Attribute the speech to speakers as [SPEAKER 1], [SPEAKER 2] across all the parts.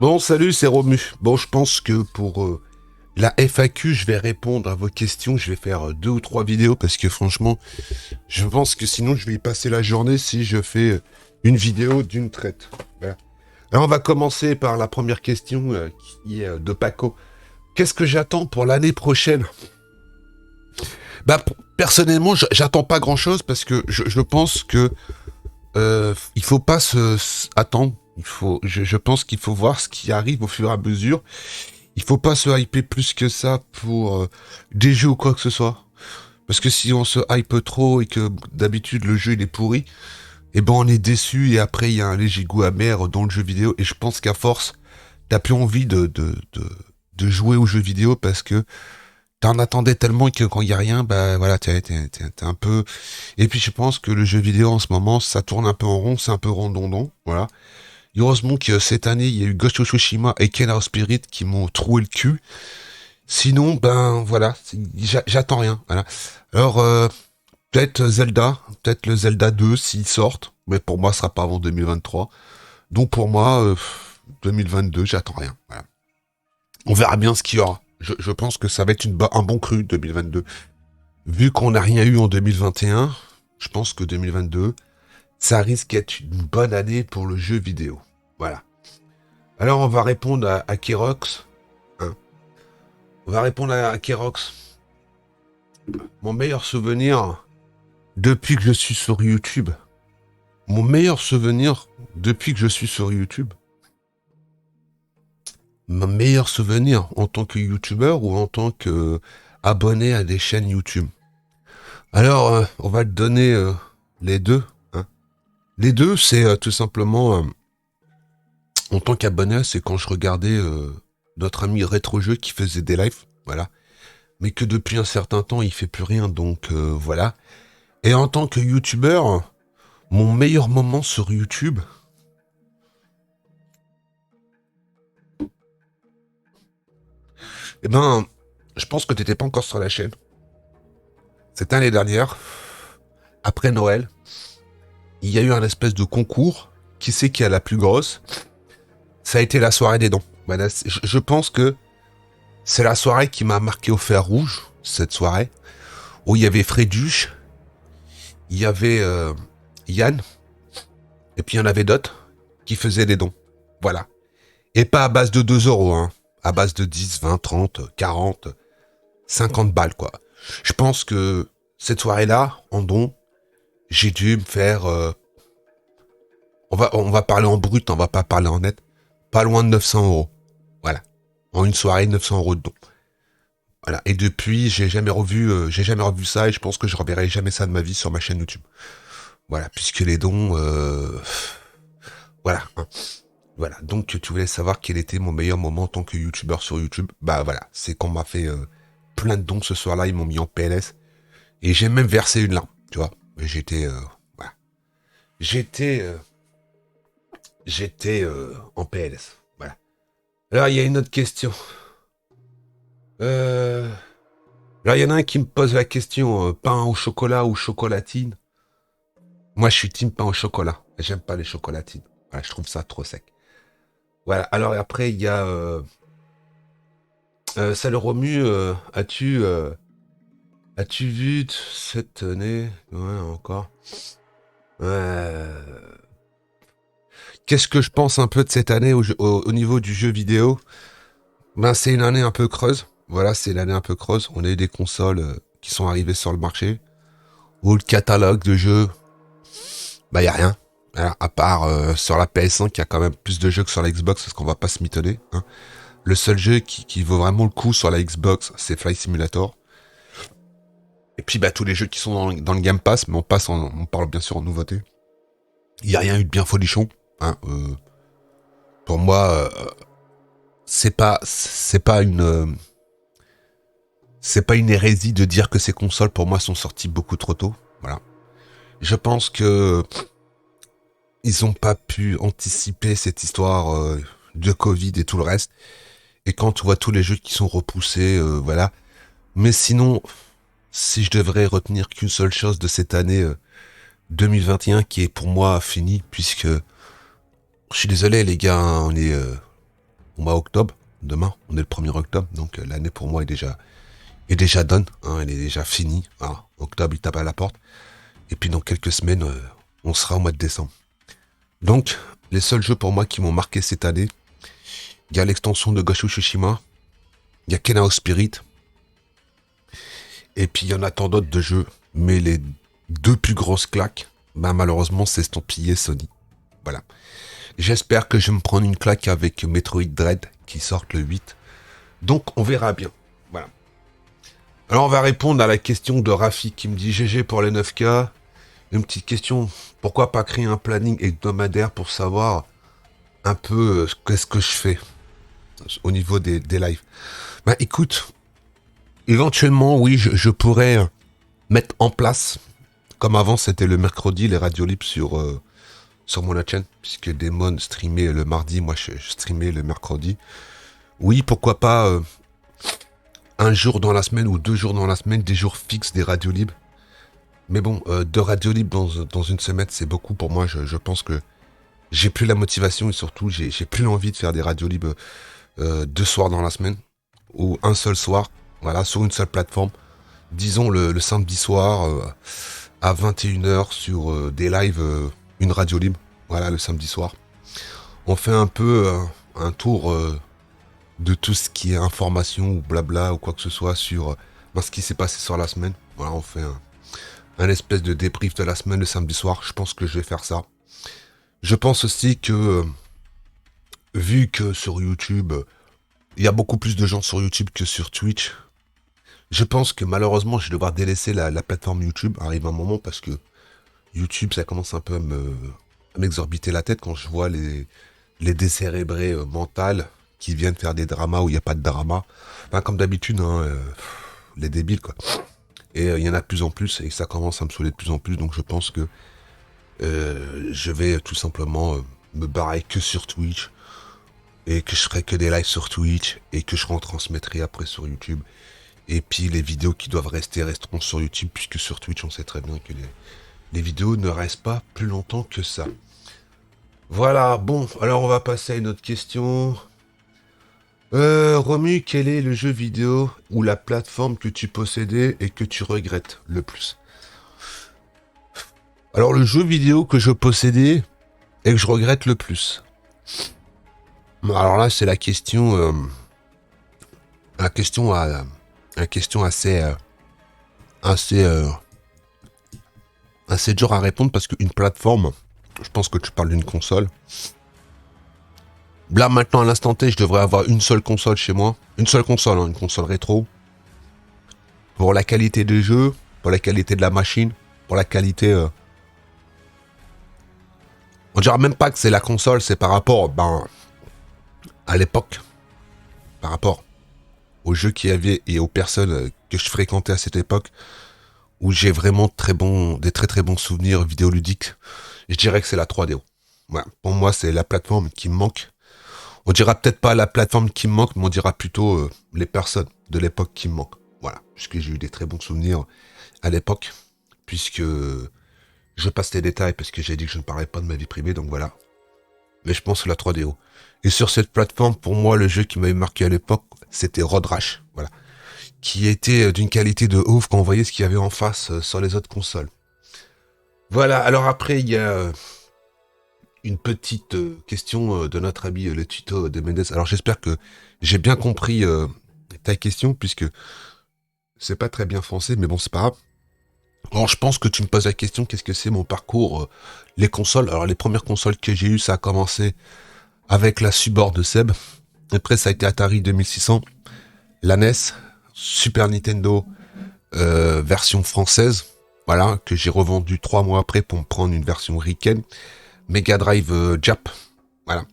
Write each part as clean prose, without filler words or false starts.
[SPEAKER 1] Bon, salut, c'est Romu. Bon, je pense que pour la FAQ, je vais répondre à vos questions. Je vais faire deux ou trois vidéos parce que franchement, je pense que sinon, je vais y passer la journée si je fais une vidéo d'une traite. Voilà. Alors, on va commencer par la première question qui est de Paco. Qu'est-ce que j'attends pour l'année prochaine? Bah, personnellement, j'attends pas grand-chose parce que je pense que il faut pas attendre. Je pense qu'il faut voir ce qui arrive au fur et à mesure. Il faut pas se hyper plus que ça pour des jeux ou quoi que ce soit. Parce que si on se hype trop et que d'habitude le jeu il est pourri, eh ben on est déçu et après il y a un léger goût amer dans le jeu vidéo. Et je pense qu'à force, t'as plus envie de jouer aux jeux vidéo parce que t'en attendais tellement que quand il y a rien, bah voilà, t'es un peu... Et puis je pense que le jeu vidéo en ce moment, ça tourne un peu en rond, c'est un peu redondant, voilà. Heureusement que cette année, il y a eu Ghost of Tsushima et Kena Spirit qui m'ont troué le cul. Sinon, ben voilà, j'attends rien. Voilà. Alors, peut-être Zelda, peut-être le Zelda 2 s'ils sortent, mais pour moi, ce sera pas avant 2023. Donc pour moi, 2022, j'attends rien. Voilà. On verra bien ce qu'il y aura. Je pense que ça va être un bon cru 2022. Vu qu'on n'a rien eu en 2021, je pense que 2022, ça risque d'être une bonne année pour le jeu vidéo. Voilà. Alors on va répondre à Kerox. Hein. On va répondre à Kerox. Mon meilleur souvenir depuis que je suis sur YouTube. Mon meilleur souvenir depuis que je suis sur YouTube. Mon meilleur souvenir en tant que YouTuber ou en tant que abonné à des chaînes YouTube. Alors, on va te donner les deux. Hein. Les deux, c'est tout simplement, en tant qu'abonné, c'est quand je regardais notre ami Rétrojeu qui faisait des lives. Voilà. Mais que depuis un certain temps, il fait plus rien, donc voilà. Et en tant que YouTuber, mon meilleur moment sur YouTube, eh ben, je pense que t'étais pas encore sur la chaîne. C'était l'année dernière, après Noël, il y a eu un espèce de concours. Qui c'est qui a la plus grosse? Ça a été la soirée des dons. Voilà, je pense que c'est la soirée qui m'a marqué au fer rouge, cette soirée, où il y avait Fréduche, il y avait Yann, et puis il y en avait d'autres qui faisaient des dons. Voilà. Et pas à base de 2 euros, hein. À base de 10, 20, 30, 40, 50 balles, quoi. Je pense que cette soirée-là, en don, j'ai dû me faire... on va parler en brut, on va pas parler en net. Pas loin de 900 euros. Voilà. En une soirée, 900 euros de don. Voilà. Et depuis, j'ai jamais revu ça et je pense que je reverrai jamais ça de ma vie sur ma chaîne YouTube. Voilà. Puisque les dons, voilà. Hein. Voilà. Donc, tu voulais savoir quel était mon meilleur moment en tant que YouTuber sur YouTube. Bah voilà. C'est qu'on m'a fait plein de dons ce soir-là. Ils m'ont mis en PLS. Et j'ai même versé une larme. Tu vois. J'étais, voilà. J'étais, en PLS. Voilà. Alors, il y a une autre question. Euh... Alors, il y en a un qui me pose la question, pain au chocolat ou chocolatine. Moi, je suis team pain au chocolat. J'aime pas les chocolatines. Voilà, je trouve ça trop sec. Voilà. Alors, après, il y a... Salut Romu, as-tu vu cette année? Ouais, encore. Qu'est-ce que je pense un peu de cette année au niveau du jeu vidéo? Ben, c'est une année un peu creuse. Voilà, c'est l'année un peu creuse. On a eu des consoles qui sont arrivées sur le marché. Où le catalogue de jeux, bah y a rien. Voilà, à part sur la PS5, il y a quand même plus de jeux que sur la Xbox, parce qu'on va pas se mitonner. Hein. Le seul jeu qui vaut vraiment le coup sur la Xbox, c'est Flight Simulator. Et puis bah tous les jeux qui sont dans le Game Pass, mais on parle bien sûr en nouveauté. Il y a rien eu de bien folichon. Hein, pour moi, c'est pas une hérésie de dire que ces consoles pour moi sont sorties beaucoup trop tôt. Voilà. Je pense que ils ont pas pu anticiper cette histoire de Covid et tout le reste. Et quand on voit tous les jeux qui sont repoussés, voilà. Mais sinon, si je devrais retenir qu'une seule chose de cette année 2021 qui est pour moi finie, puisque je suis désolé les gars, hein, au mois d'octobre. Demain, on est le 1er octobre, donc l'année pour moi est déjà done, hein, elle est déjà finie. Voilà. Octobre, il tape à la porte. Et puis dans quelques semaines, on sera au mois de décembre. Donc, les seuls jeux pour moi qui m'ont marqué cette année, il y a l'extension de Ghost of Tsushima, il y a Kenao Spirit, et puis il y en a tant d'autres de jeux, mais les deux plus grosses claques, malheureusement, c'est estampillé Sony. Voilà. J'espère que je vais me prendre une claque avec Metroid Dread, qui sort le 8. Donc, on verra bien. Voilà. Alors, on va répondre à la question de Rafi, qui me dit GG pour les 9K. Une petite question, pourquoi pas créer un planning hebdomadaire pour savoir un peu qu'est-ce que je fais au niveau des lives. Bah écoute, éventuellement, oui, je pourrais mettre en place, comme avant, c'était le mercredi, les radios libres sur mon chaîne, puisque Damon streamait le mardi, moi je streamais le mercredi. Oui, pourquoi pas un jour dans la semaine ou 2 jours dans la semaine, des jours fixes des radios libres. Mais bon, 2 radios libres dans une semaine, c'est beaucoup pour moi. Je pense que j'ai plus la motivation et surtout, j'ai plus l'envie de faire des radios libres 2 soirs dans la semaine ou un seul soir, voilà, sur une seule plateforme. Disons le samedi soir à 21h sur des lives, une radio libre, voilà, le samedi soir. On fait un peu un tour de tout ce qui est information ou blabla ou quoi que ce soit sur ce qui s'est passé sur la semaine. Voilà, on fait un espèce de débrief de la semaine le samedi soir. Je pense que je vais faire ça. Je pense aussi que vu que sur YouTube, il y a beaucoup plus de gens sur YouTube que sur Twitch, je pense que malheureusement, je vais devoir délaisser la plateforme YouTube. Arrive un moment parce que YouTube, ça commence un peu à m'exorbiter la tête quand je vois les décérébrés mentales qui viennent faire des dramas où il n'y a pas de drama. Enfin, comme d'habitude, hein, les débiles, quoi. Et il y en a de plus en plus et ça commence à me saouler de plus en plus. Donc je pense que je vais tout simplement me barrer que sur Twitch et que je ferai que des lives sur Twitch et que je retransmettrai après sur YouTube. Et puis les vidéos qui doivent rester resteront sur YouTube puisque sur Twitch on sait très bien que les vidéos ne restent pas plus longtemps que ça. Voilà, bon, alors on va passer à une autre question. Romu, quel est le jeu vidéo ou la plateforme que tu possédais et que tu regrettes le plus? Alors le jeu vidéo que je possédais et que je regrette le plus. Alors là c'est la question assez dur à répondre parce qu'une plateforme, je pense que tu parles d'une console. Là maintenant à l'instant T, je devrais avoir une seule console chez moi, une seule console, hein, une console rétro. Pour la qualité des jeux, pour la qualité de la machine, pour la qualité. On dirait même pas que c'est la console, c'est par rapport, à l'époque, par rapport aux jeux qu'il y avait et aux personnes que je fréquentais à cette époque, où j'ai vraiment des très très bons souvenirs vidéoludiques. Je dirais que c'est la 3DO. Voilà. Pour moi, c'est la plateforme qui me manque. On dira peut-être pas la plateforme qui me manque, mais on dira plutôt les personnes de l'époque qui me manquent. Voilà, puisque j'ai eu des très bons souvenirs à l'époque, puisque je passe les détails parce que j'ai dit que je ne parlais pas de ma vie privée, donc voilà. Mais je pense que la 3DO. Et sur cette plateforme, pour moi, le jeu qui m'avait marqué à l'époque, c'était Road Rash, voilà, qui était d'une qualité de ouf quand on voyait ce qu'il y avait en face sur les autres consoles. Voilà, alors après, il y a une petite question de notre ami le tuto de Mendes. Alors j'espère que j'ai bien compris ta question, puisque c'est pas très bien français, mais bon, c'est pas grave. Alors je pense que tu me poses la question, qu'est-ce que c'est mon parcours les consoles. Alors les premières consoles que j'ai eues, ça a commencé avec la Subor de Seb. Après ça a été Atari 2600, la NES, Super Nintendo version française, voilà, que j'ai revendu 3 mois après pour me prendre une version ricaine. Mega Drive Jap, voilà.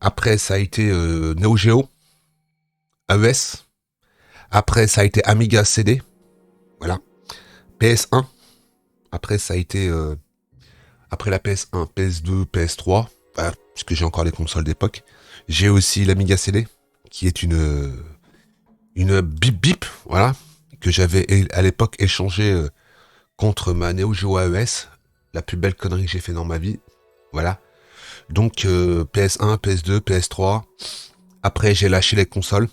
[SPEAKER 1] Après ça a été Neo Geo, AES. Après ça a été Amiga CD, voilà. PS1. Après ça a été après la PS1, PS2, PS3, voilà, puisque j'ai encore les consoles d'époque. J'ai aussi l'Amiga CD, qui est une bip bip, voilà, que j'avais à l'époque échangé contre ma Neo Geo AES, la plus belle connerie que j'ai fait dans ma vie, voilà. Donc PS1, PS2, PS3. Après, j'ai lâché les consoles.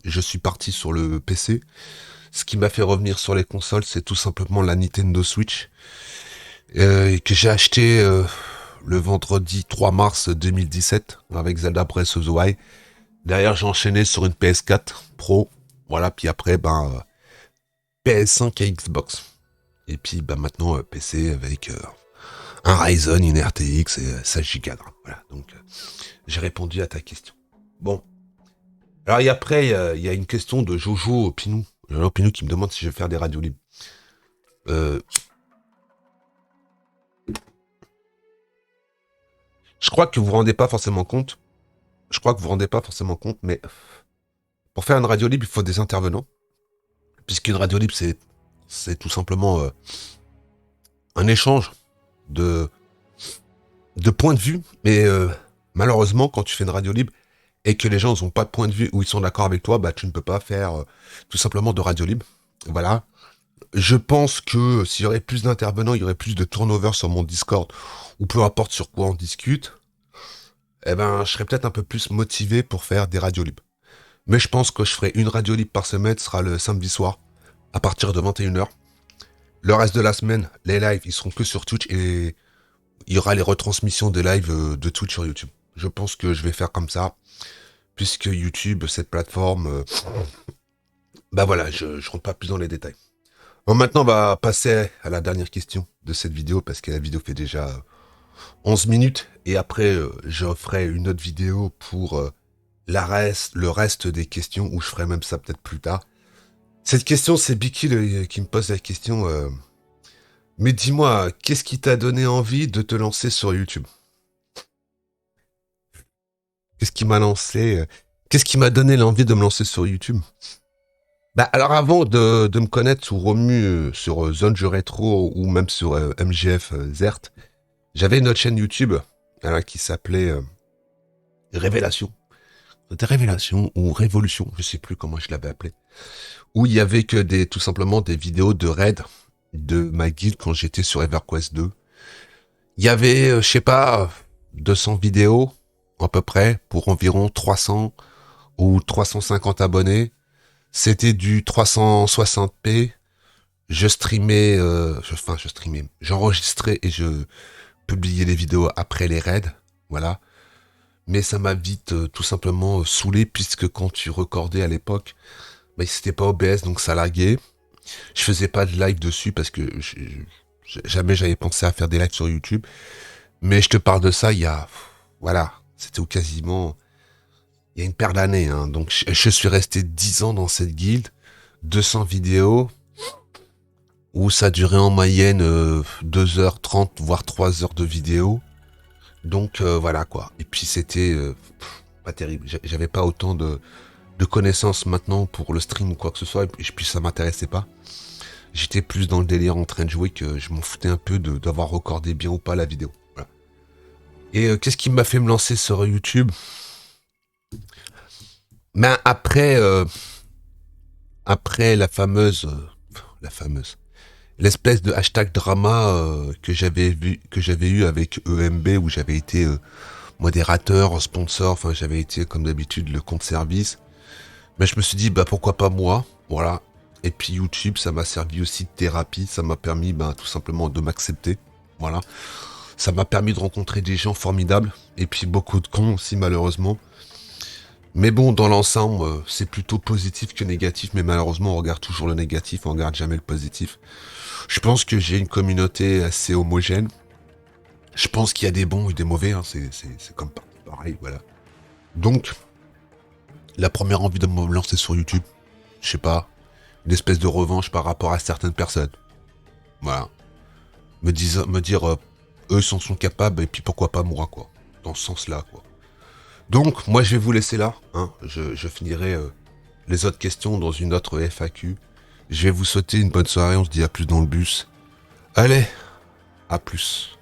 [SPEAKER 1] Je suis parti sur le PC. Ce qui m'a fait revenir sur les consoles, c'est tout simplement la Nintendo Switch que j'ai acheté le vendredi 3 mars 2017 avec Zelda Breath of the Wild. Derrière, j'ai enchaîné sur une PS4 Pro. Voilà, puis après, PS5 et Xbox. Et puis maintenant, PC avec un Ryzen, une RTX et 16 Go de RAM. Voilà, donc j'ai répondu à ta question. Bon. Alors, et après, il y a une question de Jojo Pinou. Jojo Pinou qui me demande si je vais faire des radios libres. Je crois que vous vous rendez pas forcément compte. Mais pour faire une radio libre, il faut des intervenants. Puisqu'une radio libre, c'est tout simplement un échange de points de vue. Mais malheureusement, quand tu fais une radio libre et que les gens n'ont pas de point de vue ou ils sont d'accord avec toi, tu ne peux pas faire tout simplement de radio libre. Voilà. Je pense que s'il y aurait plus d'intervenants, il y aurait plus de turnover sur mon Discord, ou peu importe sur quoi on discute, je serais peut-être un peu plus motivé pour faire des radios libres. Mais je pense que je ferai une radio libre par semaine, ce sera le samedi soir, à partir de 21h. Le reste de la semaine, les lives, ils seront que sur Twitch, et il y aura les retransmissions des lives de Twitch sur YouTube. Je pense que je vais faire comme ça, puisque YouTube, cette plateforme, voilà, je rentre pas plus dans les détails. Bon, maintenant, on va passer à la dernière question de cette vidéo, parce que la vidéo fait déjà 11 minutes, et après, je ferai une autre vidéo pour le reste des questions, où je ferai même ça peut-être plus tard. Cette question, c'est Biki qui me pose la question. Mais dis-moi, qu'est-ce qui t'a donné envie de te lancer sur YouTube? Qu'est-ce qui m'a donné l'envie de me lancer sur YouTube? Alors avant de me connaître sur Romu, sur Zone Jeux Rétro ou même sur MGF Zert, j'avais une autre chaîne YouTube qui s'appelait Révélation. C'était Révélation ou Révolution, je sais plus comment je l'avais appelé. Où il y avait que tout simplement des vidéos de raid de ma guilde quand j'étais sur EverQuest 2. Il y avait, 200 vidéos à peu près pour environ 300 ou 350 abonnés. C'était du 360p. Je streamais, j'enregistrais et je publiais les vidéos après les raids, voilà. Mais ça m'a vite tout simplement saoulé, puisque quand tu recordais à l'époque, c'était pas OBS, donc ça laguait. Je faisais pas de live dessus parce que jamais j'avais pensé à faire des lives sur YouTube. Mais je te parle de ça c'était quasiment il y a une paire d'années. Hein. Donc je suis resté 10 ans dans cette guilde, 200 vidéos, où ça durait en moyenne 2h30, voire 3 heures de vidéo. Donc voilà quoi. Et puis c'était pas terrible. J'avais pas autant de connaissances maintenant pour le stream ou quoi que ce soit. Et puis ça m'intéressait pas. J'étais plus dans le délire en train de jouer que je m'en foutais un peu d'avoir recordé bien ou pas la vidéo. Voilà. Et qu'est-ce qui m'a fait me lancer sur YouTube? Après l'espèce de hashtag drama que j'avais eu avec EMB, où j'avais été modérateur, sponsor, j'avais été comme d'habitude le compte service. Mais je me suis dit pourquoi pas moi, voilà. Et puis YouTube, ça m'a servi aussi de thérapie, ça m'a permis tout simplement de m'accepter, voilà. Ça m'a permis de rencontrer des gens formidables, et puis beaucoup de cons aussi malheureusement. Mais bon, dans l'ensemble, c'est plutôt positif que négatif, mais malheureusement on regarde toujours le négatif, on regarde jamais le positif. Je pense que j'ai une communauté assez homogène. Je pense qu'il y a des bons et des mauvais, hein, c'est comme pareil, voilà. Donc, la première envie de me lancer sur YouTube, je sais pas, une espèce de revanche par rapport à certaines personnes. Voilà. Me dire, eux sont capables, et puis pourquoi pas moi, quoi. Dans ce sens-là, quoi. Donc, moi, je vais vous laisser là. Hein. Je finirai les autres questions dans une autre FAQ. Je vais vous souhaiter une bonne soirée. On se dit à plus dans le bus. Allez, à plus.